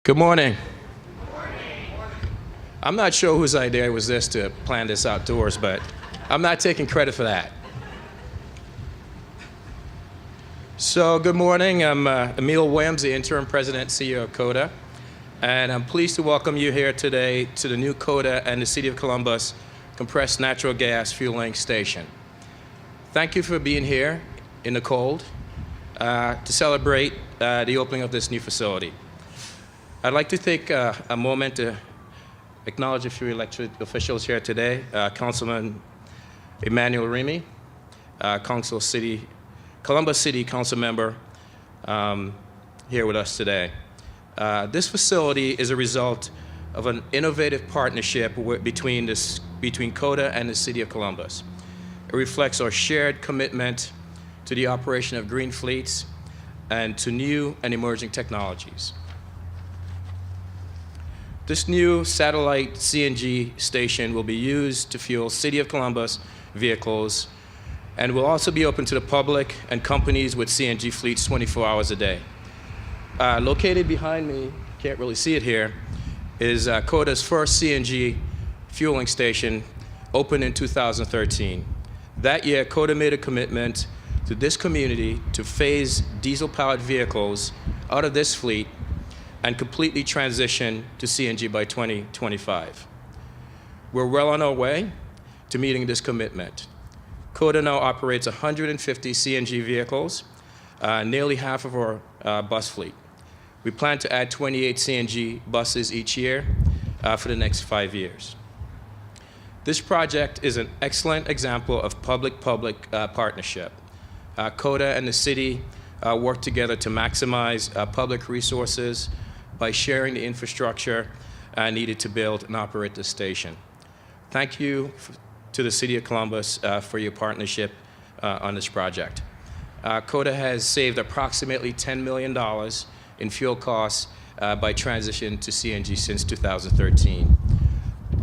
Good morning. I'm not sure whose idea was this to plan this outdoors, but I'm not taking credit for that. So good morning. I'm Emil Williams, the interim president and CEO of COTA, and I'm pleased to welcome you here today to the new COTA and the City of Columbus compressed natural gas fueling station. Thank you for being here in the cold to celebrate the opening of this new facility. I'd like to take a moment to acknowledge a few elected officials here today. Councilman Emmanuel Remy, Columbus City Council member here with us today. This facility is a result of an innovative partnership between COTA and the City of Columbus. It reflects our shared commitment to the operation of green fleets and to new and emerging technologies. This new satellite CNG station will be used to fuel City of Columbus vehicles and will also be open to the public and companies with CNG fleets 24 hours a day. Located behind me, can't really see it here, is COTA's first CNG fueling station, opened in 2013. That year, COTA made a commitment to this community to phase diesel-powered vehicles out of this fleet and completely transition to CNG by 2025. We're well on our way to meeting this commitment. COTA now operates 150 CNG vehicles, nearly half of our bus fleet. We plan to add 28 CNG buses each year for the next 5 years. This project is an excellent example of public-public partnership. COTA and the city work together to maximize public resources by sharing the infrastructure needed to build and operate this station. Thank you to the City of Columbus for your partnership on this project. COTA has saved approximately $10 million in fuel costs by transition to CNG since 2013.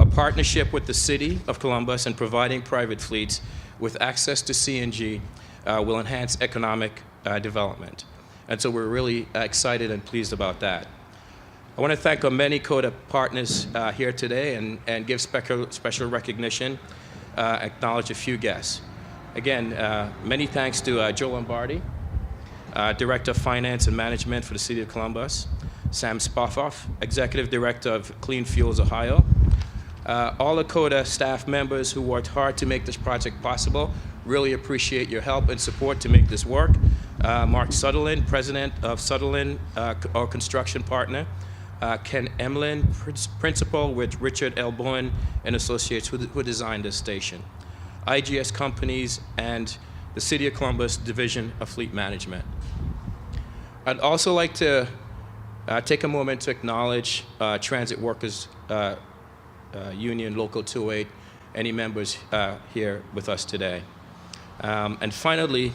A partnership with the City of Columbus and providing private fleets with access to CNG will enhance economic development. And so we're really excited and pleased about that. I want to thank our many COTA partners here today and give special recognition, acknowledge a few guests. Again, many thanks to Joe Lombardi, Director of Finance and Management for the City of Columbus, Sam Spoffoff, Executive Director of Clean Fuels Ohio, all the COTA staff members who worked hard to make this project possible. Really appreciate your help and support to make this work. Mark Sutherland, President of Sutherland, our construction partner. Ken Emlin, Principal with Richard L. Bowen and Associates who designed this station. IGS Companies and the City of Columbus Division of Fleet Management. I'd also like to take a moment to acknowledge Transit Workers Union Local 208, any members here with us today. And finally,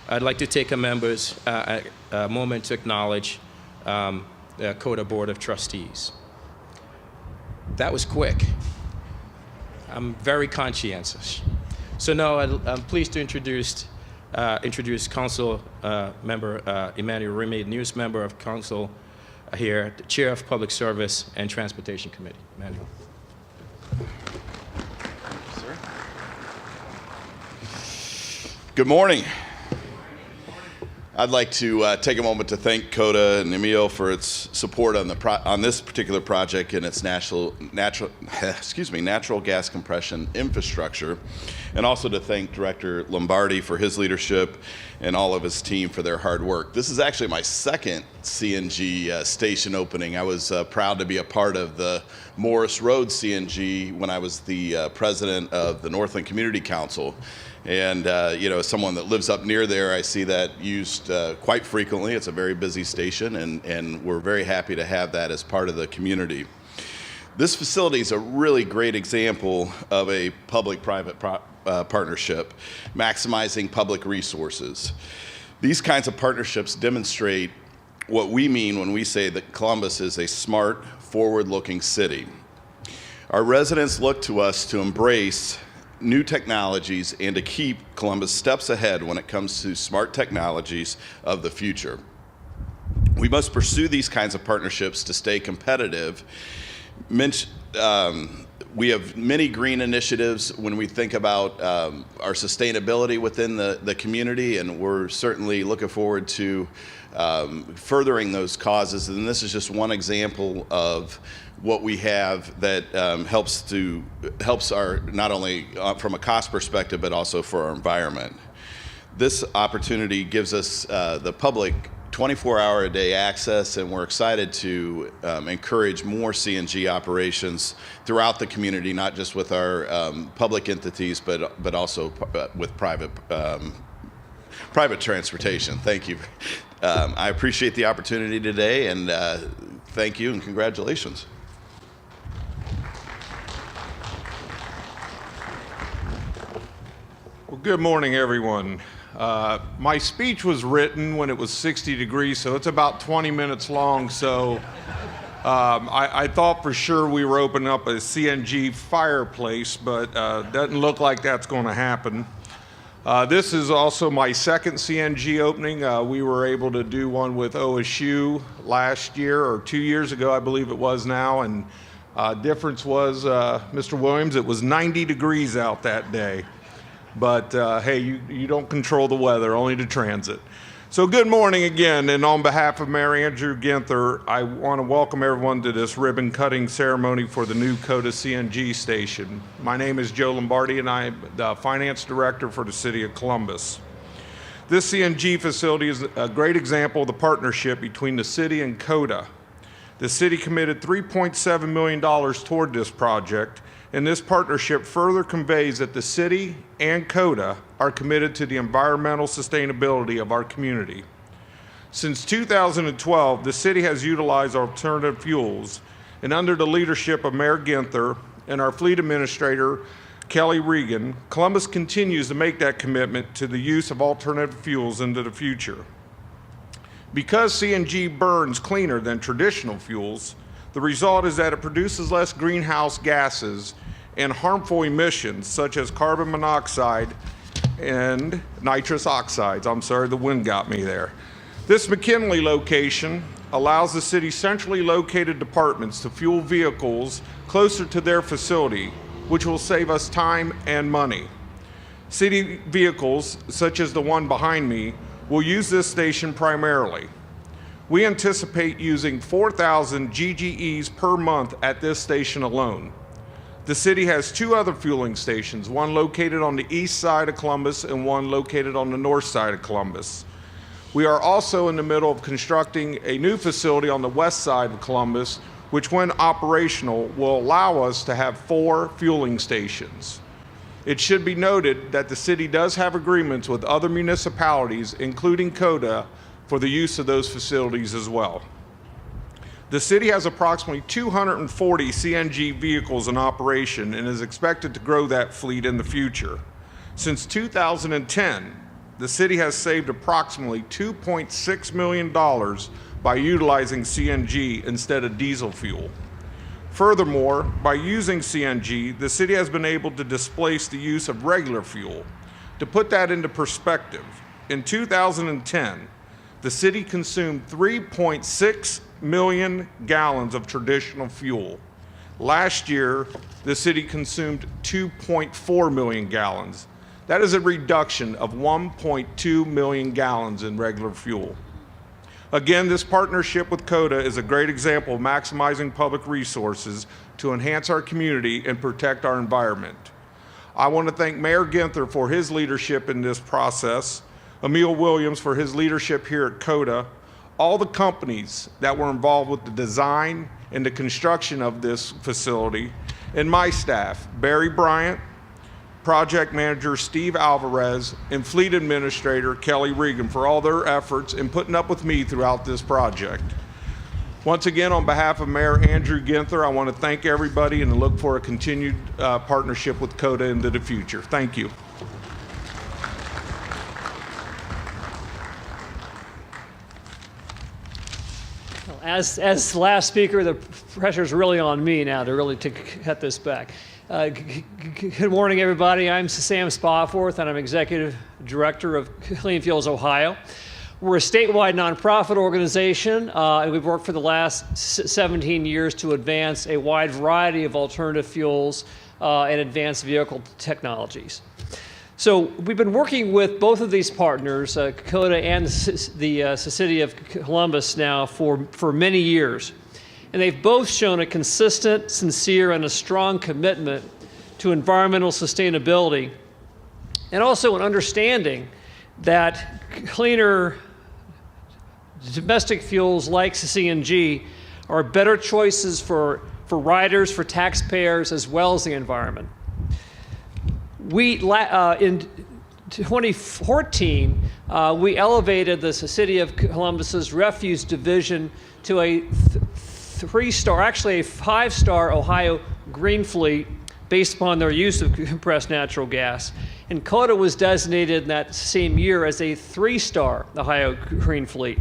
I'd like to take a moment to acknowledge the COTA Board of Trustees. That was quick. I'm very conscientious. So now I'm pleased to introduce Council Member Emmanuel Remy, newest member of Council here, the Chair of Public Service and Transportation Committee. Emmanuel. Sir. Good morning. I'd like to take a moment to thank COTA and Emil for its support on this particular project and its natural gas compression infrastructure, and also to thank Director Lombardi for his leadership and all of his team for their hard work. This is actually my second CNG station opening. I was proud to be a part of the Morris Road CNG when I was the president of the Northland Community Council. And as someone that lives up near there, I see that used quite frequently. It's a very busy station, and we're very happy to have that as part of the community. This facility is a really great example of a public-private partnership, maximizing public resources. These kinds of partnerships demonstrate what we mean when we say that Columbus is a smart, forward-looking city. Our residents look to us to embrace new technologies and to keep Columbus steps ahead when it comes to smart technologies of the future. We must pursue these kinds of partnerships to stay competitive. We have many green initiatives when we think about our sustainability within the community, and we're certainly looking forward to furthering those causes. And this is just one example of what we have that helps our, not only from a cost perspective, but also for our environment. This opportunity gives us the public 24-hour-a-day access, and we're excited to encourage more CNG operations throughout the community, not just with our public entities, but also with private transportation. Thank you. I appreciate the opportunity today, and thank you and congratulations. Well, good morning, everyone. My speech was written when it was 60 degrees, so it's about 20 minutes long. So I thought for sure we were opening up a CNG fireplace, but doesn't look like that's going to happen. This is also my second CNG opening. We were able to do one with OSU last year, or 2 years ago, I believe it was now. And difference was, Mr. Williams, it was 90 degrees out that day. But hey, you don't control the weather, only the transit. So good morning again, and on behalf of Mayor Andrew Ginther, I want to welcome everyone to this ribbon cutting ceremony for the new COTA CNG station. My name is Joe Lombardi, and I'm the Finance Director for the City of Columbus. This CNG facility is a great example of the partnership between the city and COTA. The city committed $3.7 million toward this project, and this partnership further conveys that the city and COTA are committed to the environmental sustainability of our community. Since 2012, the city has utilized alternative fuels, and under the leadership of Mayor Ginther and our fleet administrator, Kelly Regan, Columbus continues to make that commitment to the use of alternative fuels into the future. Because CNG burns cleaner than traditional fuels, the result is that it produces less greenhouse gases and harmful emissions such as carbon monoxide and nitrous oxides. I'm sorry, the wind got me there. This McKinley location allows the city's centrally located departments to fuel vehicles closer to their facility, which will save us time and money. City vehicles, such as the one behind me, will use this station primarily. We anticipate using 4,000 GGEs per month at this station alone. The city has two other fueling stations, one located on the east side of Columbus and one located on the north side of Columbus. We are also in the middle of constructing a new facility on the west side of Columbus, which when operational will allow us to have 4 fueling stations. It should be noted that the city does have agreements with other municipalities, including COTA, for the use of those facilities as well. The city has approximately 240 CNG vehicles in operation and is expected to grow that fleet in the future. Since 2010, the city has saved approximately $2.6 million by utilizing CNG instead of diesel fuel. Furthermore, by using CNG, the city has been able to displace the use of regular fuel. To put that into perspective, in 2010, the city consumed 3.6 million gallons of traditional fuel. Last year, the city consumed 2.4 million gallons. That is a reduction of 1.2 million gallons in regular fuel. Again, this partnership with COTA is a great example of maximizing public resources to enhance our community and protect our environment. I want to thank Mayor Ginther for his leadership in this process, Emil Williams for his leadership here at COTA, all the companies that were involved with the design and the construction of this facility, and my staff, Barry Bryant, Project Manager Steve Alvarez, and Fleet Administrator Kelly Regan for all their efforts in putting up with me throughout this project. Once again, on behalf of Mayor Andrew Ginther, I want to thank everybody and look for a continued partnership with COTA into the future. Thank you. As the last speaker, the pressure's really on me now to really cut this back. Good morning, everybody. I'm Sam Spofford, and I'm Executive Director of Clean Fuels Ohio. We're a statewide nonprofit organization, and we've worked for the last 17 years to advance a wide variety of alternative fuels and advanced vehicle technologies. So we've been working with both of these partners, COTA and the City of Columbus now for many years. And they've both shown a consistent, sincere, and a strong commitment to environmental sustainability, and also an understanding that cleaner domestic fuels like CNG are better choices for riders, for taxpayers, as well as the environment. In 2014, we elevated the City of Columbus's refuse division to a five-star Ohio Green Fleet based upon their use of compressed natural gas. And COTA was designated in that same year as a 3-star Ohio Green Fleet.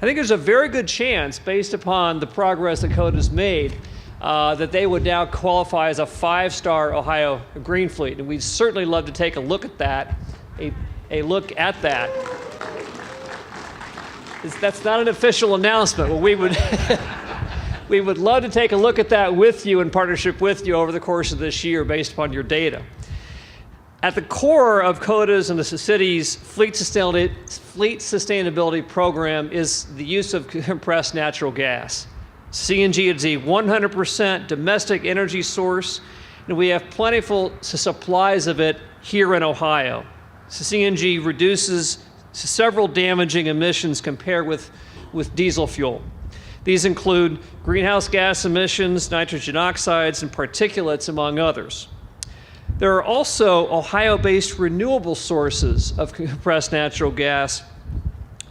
I think there's a very good chance, based upon the progress that COTA's made, that they would now qualify as a 5-star Ohio Green Fleet. And we'd certainly love to take a look at that, a look at that. That's not an official announcement. Well, we would love to take a look at that with you, in partnership with you, over the course of this year based upon your data. At the core of COTA's and the city's fleet sustainability program is the use of compressed natural gas. CNG is a 100% domestic energy source, and we have plentiful supplies of it here in Ohio. CNG reduces several damaging emissions compared with diesel fuel. These include greenhouse gas emissions, nitrogen oxides, and particulates, among others. There are also Ohio-based renewable sources of compressed natural gas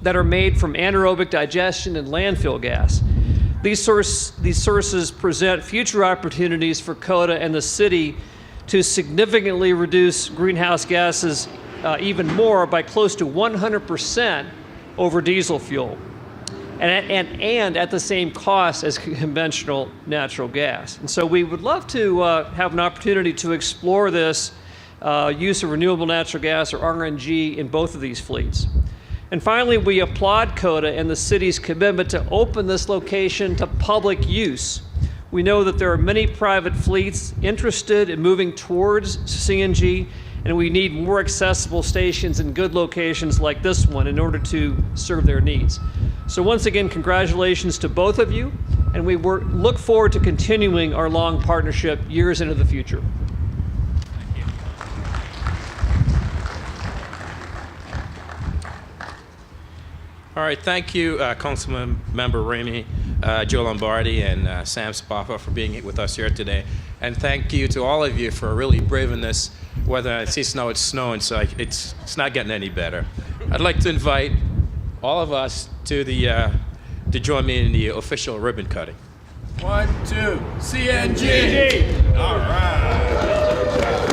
that are made from anaerobic digestion and landfill gas. These sources present future opportunities for COTA and the city to significantly reduce greenhouse gases even more, by close to 100% over diesel fuel, and at the same cost as conventional natural gas. And so we would love to have an opportunity to explore this use of renewable natural gas, or RNG, in both of these fleets. And finally, we applaud COTA and the city's commitment to open this location to public use. We know that there are many private fleets interested in moving towards CNG, and we need more accessible stations in good locations like this one in order to serve their needs. So once again, congratulations to both of you, and we look forward to continuing our long partnership years into the future. All right, thank you, Councilman Member Ramey, Joe Lombardi, and Sam Spaffa for being with us here today. And thank you to all of you for really braving this weather. I see snow, it's snowing, so it's not getting any better. I'd like to invite all of us to join me in the official ribbon cutting. 1, 2, CNG! All right.